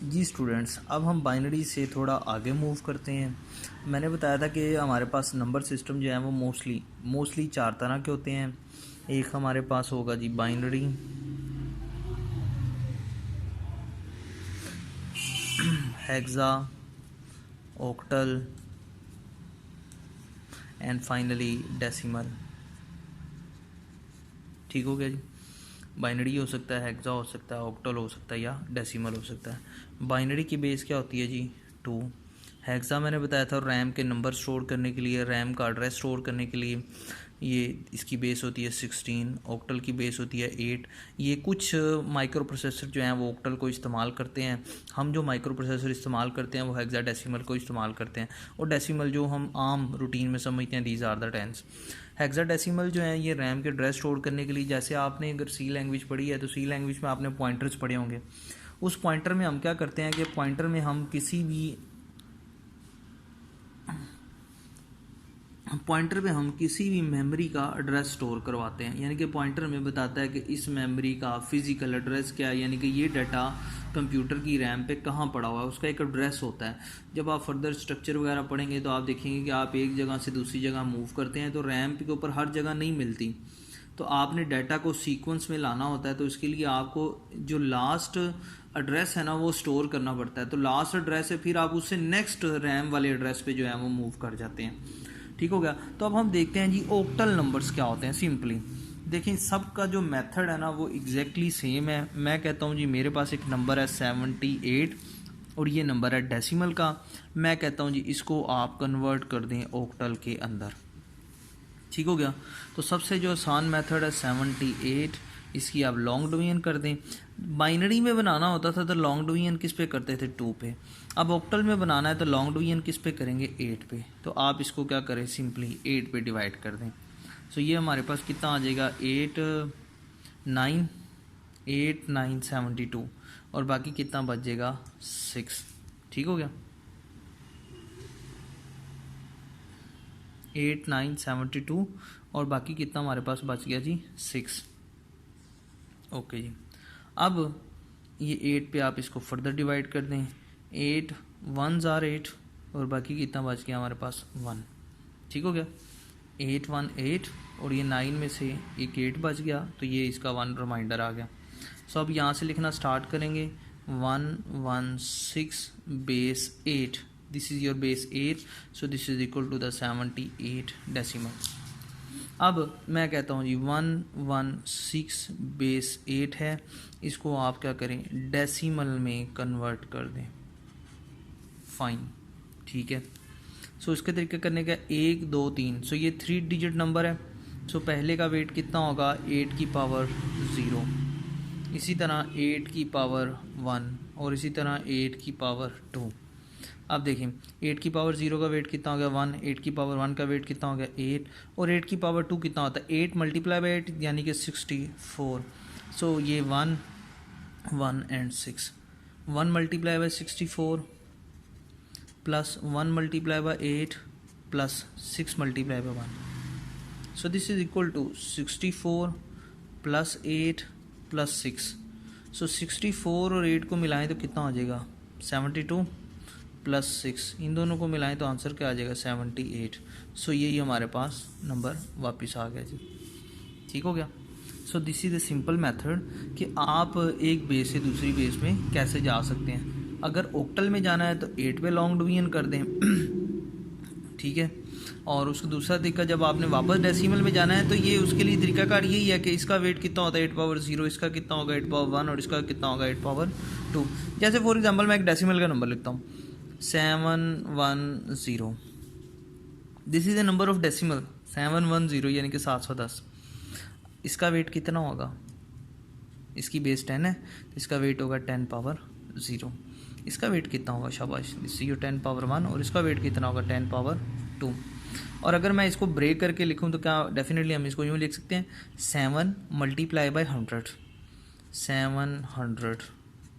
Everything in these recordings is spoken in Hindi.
जी स्टूडेंट्स, अब हम बाइनरी से थोड़ा आगे मूव करते हैं। मैंने बताया था कि हमारे पास नंबर सिस्टम जो है वो मोस्टली चार तरह के होते हैं। एक हमारे पास होगा जी binary, hexa, octal and finally decimal. ठीक हो गया जी। बाइनरी हो सकता है, हेक्सा हो सकता है, ऑक्टल हो सकता है या डेसिमल हो सकता है। बाइनरी की बेस क्या होती है जी? 2। हेक्सा मैंने बताया था रैम के नंबर स्टोर करने के लिए, रैम का एड्रेस स्टोर करने के लिए। ये इसकी बेस होती है 16। ऑक्टल की बेस होती है 8। ये कुछ माइक्रो प्रोसेसर जो हैं वो ऑक्टल को इस्तेमाल करते हैं। हम जो माइक्रो प्रोसेसर इस्तेमाल करते हैं वो हेक्सा डेसिमल को इस्तेमाल करते हैं, और डेसिमल जो हम आम रूटीन में समझते हैं, these are the tens. Hexadecimal जो है ये रैम के एड्रेस स्टोर करने के लिए, जैसे आपने अगर सी लैंग्वेज पढ़ी है तो सी लैंग्वेज में आपने पॉइंटर्स पढ़े होंगे। उस पॉइंटर में हम क्या करते हैं कि पॉइंटर में हम किसी भी मेमोरी का एड्रेस स्टोर करवाते हैं। यानी कि पॉइंटर में बताता है कि इस मेमोरी का फिजिकल एड्रेस क्या है, यानी कि ये डाटा कंप्यूटर की रैम पे कहाँ पड़ा हुआ है, उसका एक एड्रेस होता है। जब आप फर्दर स्ट्रक्चर वगैरह पढ़ेंगे तो आप देखेंगे कि आप एक जगह से दूसरी जगह मूव करते हैं तो रैम के ऊपर हर जगह नहीं मिलती, तो आपने डाटा को सीक्वेंस में लाना होता है। तो इसके लिए आपको जो लास्ट एड्रेस है ना वो स्टोर करना पड़ता है। तो लास्ट एड्रेस है, फिर आप उससे नेक्स्ट रैम वाले एड्रेस पे जो है वो मूव कर जाते हैं। ठीक हो गया। तो अब हम देखते हैं जी ऑक्टल नंबर्स क्या होते हैं। सिंपली देखें, सबका जो मेथड है ना वो एग्जैक्टली सेम है। मैं कहता हूँ जी मेरे पास एक नंबर है 78 और ये नंबर है डेसिमल का। मैं कहता हूँ जी इसको आप कन्वर्ट कर दें ऑक्टल के अंदर। ठीक हो गया। तो सबसे जो आसान मेथड है 78, इसकी आप लॉन्ग डिवीजन कर दें। बाइनरी में बनाना होता था तो लॉन्ग डिवीजन किस पे करते थे? 2 पे। अब ऑक्टल में बनाना है तो लॉन्ग डिवीजन किस पे करेंगे? 8 पे। तो आप इसको क्या करें, सिंपली 8 पे डिवाइड कर दें। सो ये हमारे पास कितना आ जाएगा? 8 9 72 और बाकी कितना बच जाएगा? 6। ठीक हो गया। 8 9 72 और बाकी कितना हमारे पास बच गया जी? 6। ओके जी। अब ये 8 पे आप इसको फर्दर डिवाइड कर दें। 8 1s are 8 और बाकी कितना बच गया हमारे पास? 1। ठीक हो गया। 8 1 8 और ये 9 में से एक 8 बच गया तो ये इसका 1 रिमाइंडर आ गया। सो अब यहाँ से लिखना स्टार्ट करेंगे। 116 base 8, this is your base 8, so this is equal to the 78 decimal. अब मैं कहता हूँ जी 116 बेस 8 है, इसको आप क्या करें? डेसिमल में कन्वर्ट कर दें। फाइन, ठीक है। सो इसके तरीके करने का 1 2 3। सो ये 3 डिजिट नंबर है। सो पहले का वेट कितना होगा? 8 की पावर 0, इसी तरह 8 की पावर 1 और इसी तरह 8 की पावर 2। अब देखिए 8 की पावर 0 का वेट कितना हो गया? 1। 8 की पावर 1 का वेट कितना हो गया? 8। और 8 की पावर 2 कितना होता है? 8 मल्टीप्लाई बाई 8 यानी कि 64। सो ये 1 1 and 6। 1 multiply by 64 plus 1 multiply by 8 plus 6 multiply by 1। So this is equal to 64 plus 8 plus 6। So 64 और 8 को मिलाएं तो कितना हो जाएगा? 72 प्लस 6। इन दोनों को मिलाएं तो आंसर क्या आ जाएगा? 78। सो यही हमारे पास नंबर वापस आ गया जी। ठीक हो गया। So this is a simple method कि आप एक बेस से दूसरी बेस में कैसे जा सकते हैं। अगर ऑक्टल में जाना है तो 8 पे लॉन्ग डिवीजन कर दें। ठीक है। और उसका दूसरा तरीका, जब आपने वापस डेसिमल में जाना है तो ये उसके लिए तरीकाकार यही है कि इसका वेट कितना होता है? 8 पावर 0, इसका कितना होगा? 8 पावर 1 और इसका कितना होगा? 8 पावर 2। जैसे फॉर एग्जाम्पल मैं एक डेसिमल का नंबर लिखता हूँ 710। This is the number of decimal 710 यानी कि 710। इसका वेट कितना होगा? इसकी बेस 10 है तो इसका वेट होगा 10 पावर 0। इसका वेट कितना होगा? शाबाश, इससे 10 पावर 1 और इसका वेट कितना होगा? 10 पावर 2। और अगर मैं इसको ब्रेक करके लिखूं तो क्या डेफिनेटली हम इसको यूँ लिख सकते हैं 7 multiply by 100, 700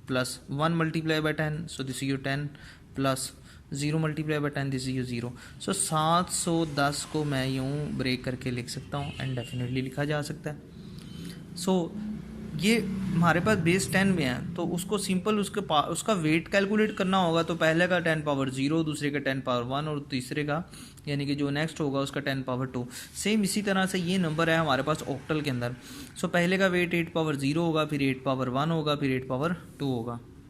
plus 1 multiply by 10, so this is 10 plus 0 multiply by 10, this is 0। सो 710 को मैं यूँ ब्रेक करके लिख सकता हूँ एंड डेफिनेटली लिखा जा सकता है। सो ये हमारे पास बेस 10 में है, तो उसको सिंपल उसका वेट कैलकुलेट करना होगा। तो पहले का 10 पावर 0, दूसरे का 10 पावर 1 और तीसरे का यानी कि जो नेक्स्ट होगा उसका 10 पावर 2। सेम इसी तरह से ये नंबर है हमारे पास ऑक्टल के अंदर। सो पहले का वेट 8 पावर 0 होगा, फिर 8 पावर 1 होगा, फिर 8 पावर 2 होगा।